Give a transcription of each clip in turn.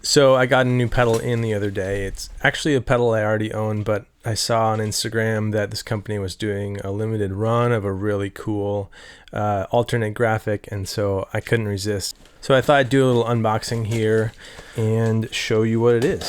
So I got a new pedal in the other day. It's actually a pedal I already own, but I saw on Instagram that this company was doing a limited run of a really cool alternate graphic, and so I couldn't resist. So I thought I'd do a little unboxing here and show you what it is.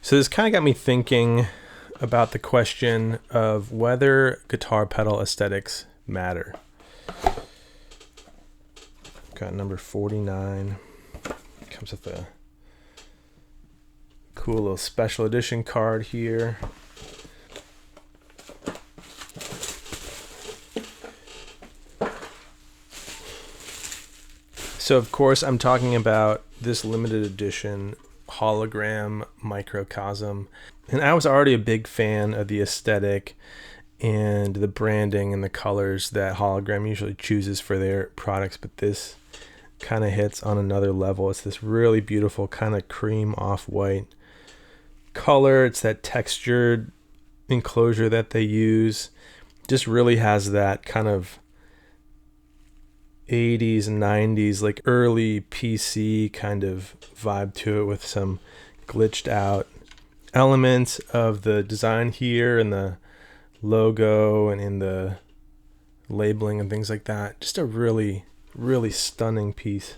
So this kind of got me thinking about the question of whether guitar pedal aesthetics matter. Got number 49. Comes with a cool little special edition card here. So of course I'm talking about this limited edition Hologram Microcosm. And I was already a big fan of the aesthetic and the branding and the colors that Hologram usually chooses for their products, but this kind of hits on another level. It's this really beautiful kind of cream off-white color. It's that textured enclosure that they use. Just really has that kind of 80s and 90s, like early PC kind of vibe to it, with some glitched out elements of the design here and the logo and in the labeling and things like that. Just a really stunning piece.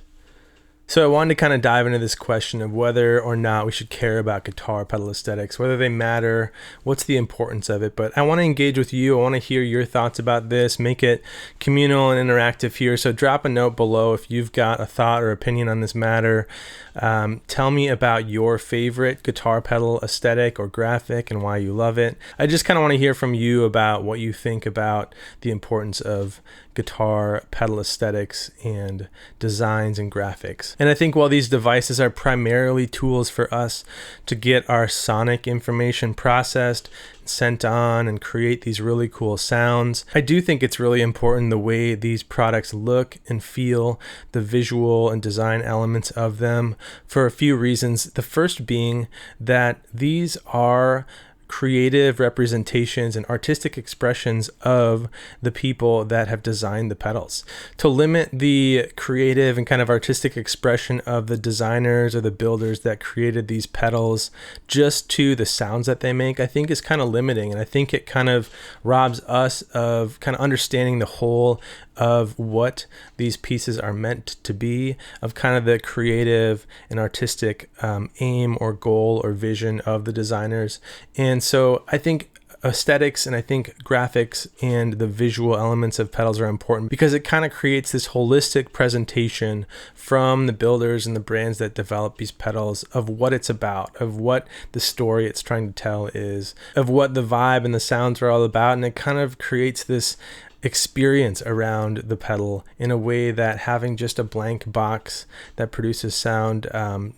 So I wanted to kind of dive into this question of whether or not we should care about guitar pedal aesthetics, whether they matter, what's the importance of it. But I want to engage with you. I want to hear your thoughts about this, make it communal and interactive here. So drop a note below if you've got a thought or opinion on this matter. Tell me about your favorite guitar pedal aesthetic or graphic and why you love it. I just kind of want to hear from you about what you think about the importance of guitar pedal aesthetics and designs and graphics. And I think while these devices are primarily tools for us to get our sonic information processed, sent on, and create these really cool sounds, I do think it's really important the way these products look and feel, the visual and design elements of them, for a few reasons. The first being that these are creative representations and artistic expressions of the people that have designed the pedals. To limit the creative and kind of artistic expression of the designers or the builders that created these pedals just to the sounds that they make, I think is kind of limiting. And I think it kind of robs us of kind of understanding the whole of what these pieces are meant to be, of kind of the creative and artistic aim or goal or vision of the designers. And so I think aesthetics and I think graphics and the visual elements of pedals are important because it kind of creates this holistic presentation from the builders and the brands that develop these pedals of what it's about, of what the story it's trying to tell is, of what the vibe and the sounds are all about. And it kind of creates this experience around the pedal in a way that having just a blank box that produces sound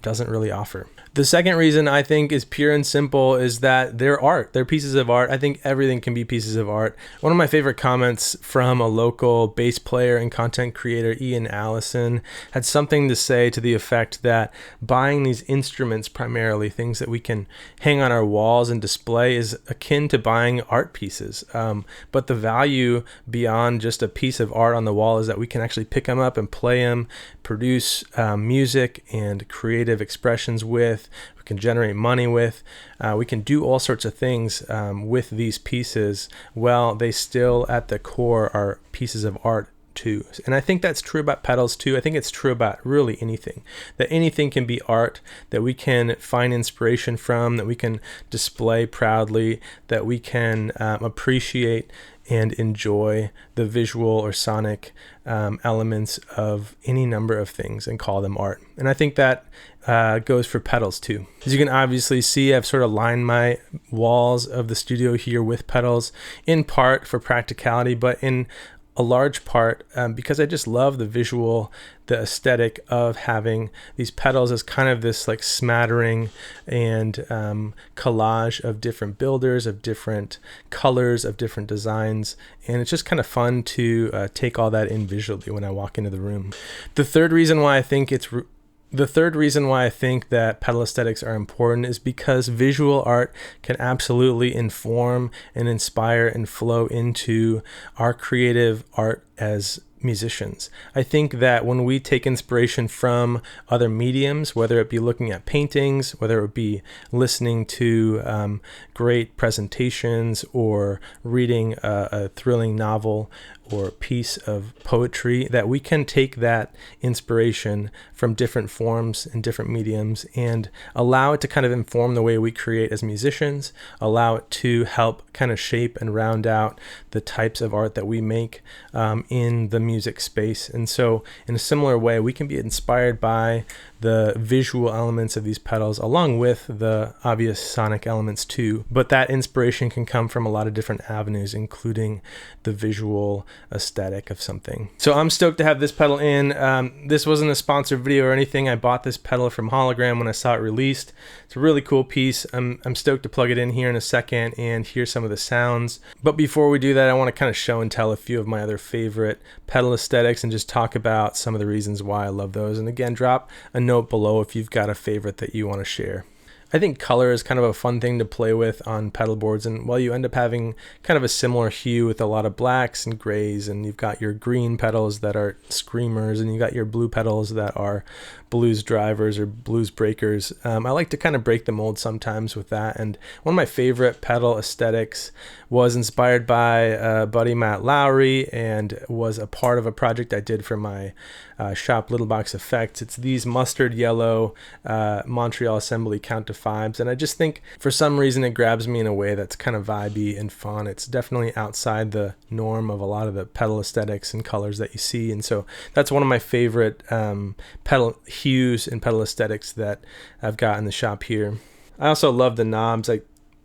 doesn't really offer. The second reason I think is pure and simple is that they're art. They're pieces of art. I think everything can be pieces of art. One of my favorite comments from a local bass player and content creator, Ian Allison, had something to say to the effect that buying these instruments, primarily things that we can hang on our walls and display, is akin to buying art pieces. But the value beyond just a piece of art on the wall is that we can actually pick them up and play them, produce music and creative expressions with, we can generate money with, we can do all sorts of things with these pieces while they still at the core are pieces of art too. And I think that's true about pedals too. I think it's true about really anything, that anything can be art, that we can find inspiration from, that we can display proudly, that we can appreciate and enjoy the visual or sonic elements of any number of things and call them art. And I think that goes for pedals too. As you can obviously see, I've sort of lined my walls of the studio here with pedals, in part for practicality, but in a large part because I just love the visual, the aesthetic of having these pedals as kind of this like smattering and collage of different builders, of different colors, of different designs. And it's just kind of fun to take all that in visually when I walk into the room. The third reason why I think it's The third reason why I think that pedal aesthetics are important is because visual art can absolutely inform and inspire and flow into our creative art as musicians. I think that when we take inspiration from other mediums, whether it be looking at paintings, whether it be listening to great presentations or reading a thrilling novel or piece of poetry, that we can take that inspiration from different forms and different mediums and allow it to kind of inform the way we create as musicians, allow it to help kind of shape and round out the types of art that we make in the music space. And so in a similar way, we can be inspired by the visual elements of these pedals along with the obvious sonic elements too. But that inspiration can come from a lot of different avenues, including the visual aesthetic of something. So I'm stoked to have this pedal in. This wasn't a sponsored video or anything. I bought this pedal from Hologram when I saw it released. It's a really cool piece. I'm stoked to plug it in here in a second and hear some of the sounds. But before we do that, I want to kind of show and tell a few of my other favorite pedal aesthetics and just talk about some of the reasons why I love those. And again, drop a note below if you've got a favorite that you want to share. I think color is kind of a fun thing to play with on pedal boards, and while you end up having kind of a similar hue with a lot of blacks and grays, and you've got your green pedals that are screamers and you got your blue pedals that are blues drivers or blues breakers. I like to kind of break the mold sometimes with that, and one of my favorite pedal aesthetics was inspired by buddy Matt Lowry and was a part of a project I did for my shop, Little Box Effects. It's these mustard yellow Montreal assembly count to fives, and I just think for some reason it grabs me in a way that's kind of vibey and fun. It's definitely outside the norm of a lot of the pedal aesthetics and colors that you see, and so that's one of my favorite pedal hues and pedal aesthetics that I've got in the shop here. I also love the knobs. I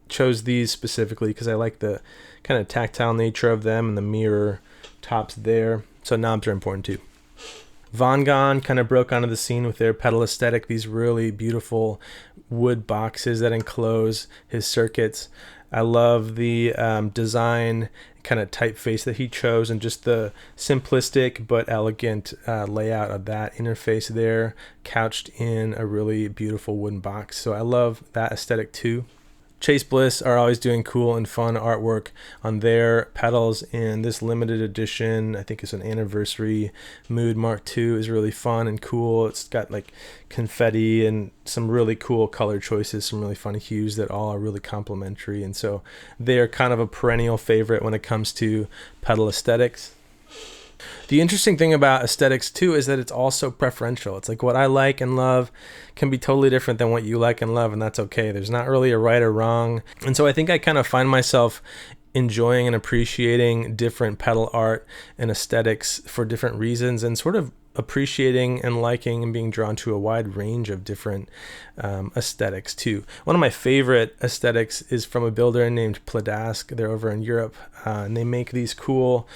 chose these specifically because I like the kind of tactile nature of them and the mirror tops there, so knobs are important too. Vongon kind of broke onto the scene with their pedal aesthetic, these really beautiful wood boxes that enclose his circuits. I love the design kind of typeface that he chose and just the simplistic but elegant layout of that interface there, couched in a really beautiful wooden box. So I love that aesthetic too. Chase Bliss are always doing cool and fun artwork on their pedals, and this limited edition, I think it's an anniversary Mood Mark II, is really fun and cool. It's got like confetti and some really cool color choices, some really fun hues that all are really complementary, and so they're kind of a perennial favorite when it comes to pedal aesthetics. The interesting thing about aesthetics too is that it's also preferential. It's like what I like and love can be totally different than what you like and love, and that's okay. There's not really a right or wrong. And so I think I kind of find myself enjoying and appreciating different pedal art and aesthetics for different reasons, and sort of appreciating and liking and being drawn to a wide range of different aesthetics too. One of my favorite aesthetics is from a builder named Pladask. They're over in Europe, and they make these cool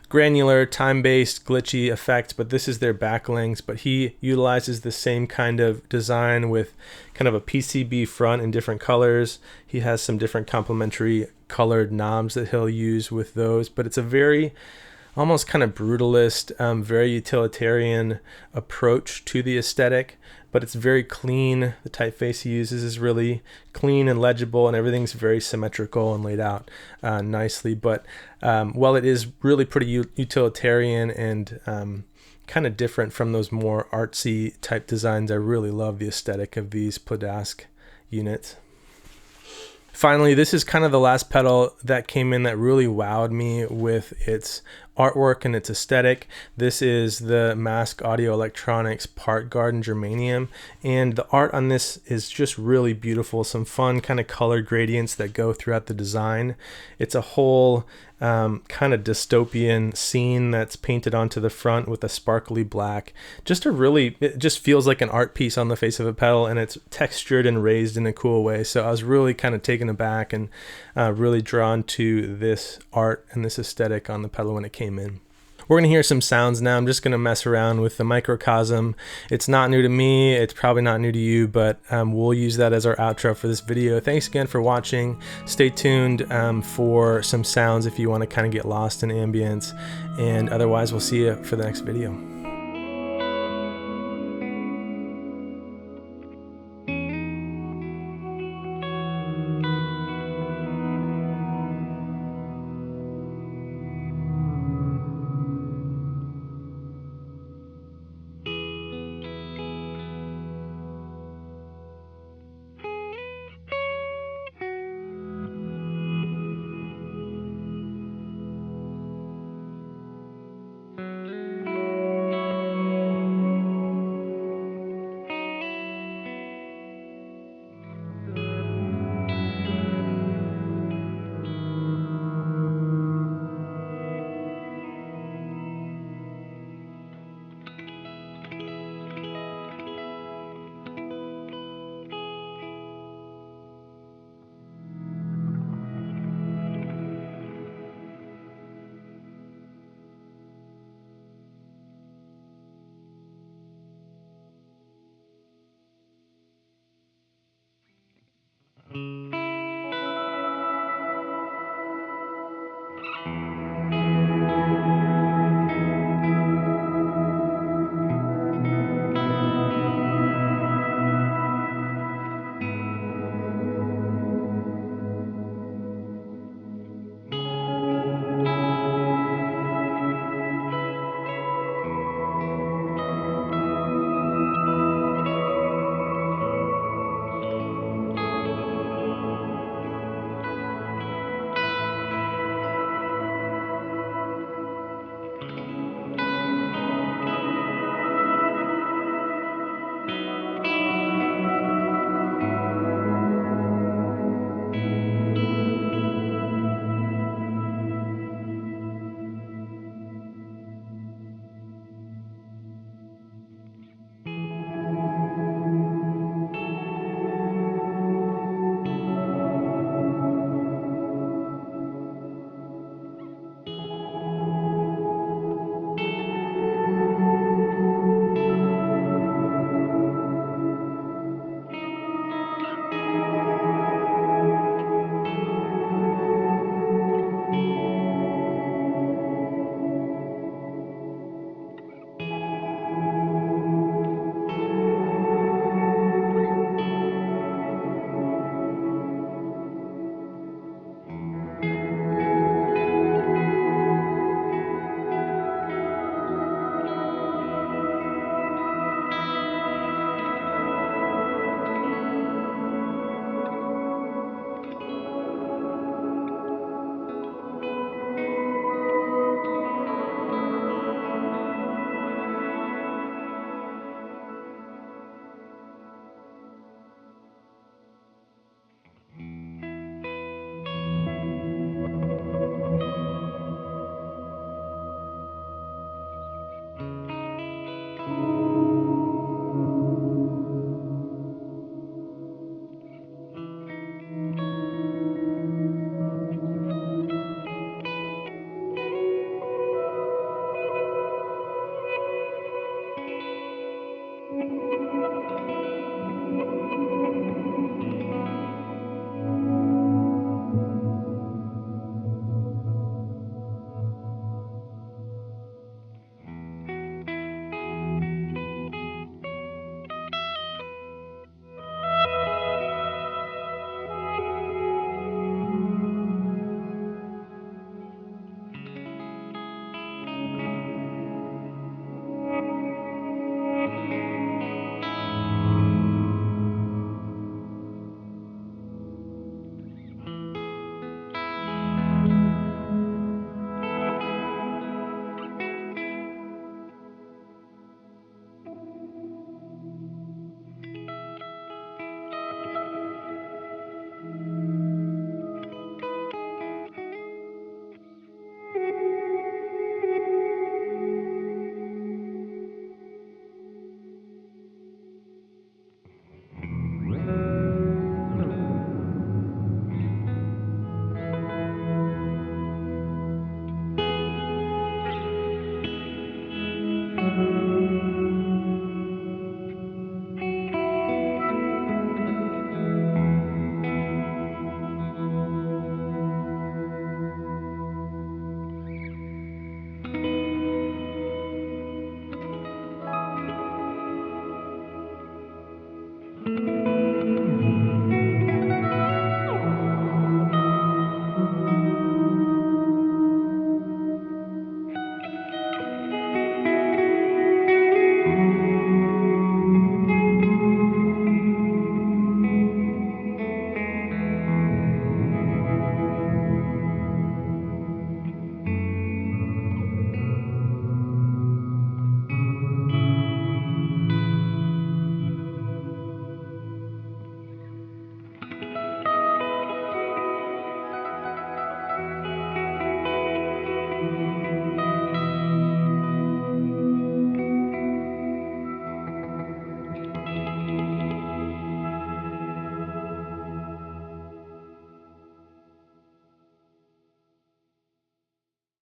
granular, time-based, glitchy effects, but this is their Baklengs, but he utilizes the same kind of design with kind of a PCB front in different colors. He has some different complementary colored knobs that he'll use with those, but it's a very almost kind of brutalist, very utilitarian approach to the aesthetic, but it's very clean. The typeface he uses is really clean and legible, and everything's very symmetrical and laid out nicely. But while it is really pretty utilitarian and kind of different from those more artsy type designs, I really love the aesthetic of these Pladask units. Finally, this is kind of the last pedal that came in that really wowed me with its artwork and its aesthetic. This is the Mask Audio Electronics Part Garden Germanium, and the art on this is just really beautiful. Some fun kind of color gradients that go throughout the design. It's a whole kind of dystopian scene that's painted onto the front with a sparkly black. It just feels like an art piece on the face of a pedal, and it's textured and raised in a cool way. So I was really kind of taken aback and really drawn to this art and this aesthetic on the pedal when it came in. We're going to hear some sounds now. I'm just going to mess around with the Microcosm. It's not new to me. It's probably not new to you, but we'll use that as our outro for this video. Thanks again for watching. Stay tuned for some sounds if you want to kind of get lost in ambience. And otherwise, we'll see you for the next video.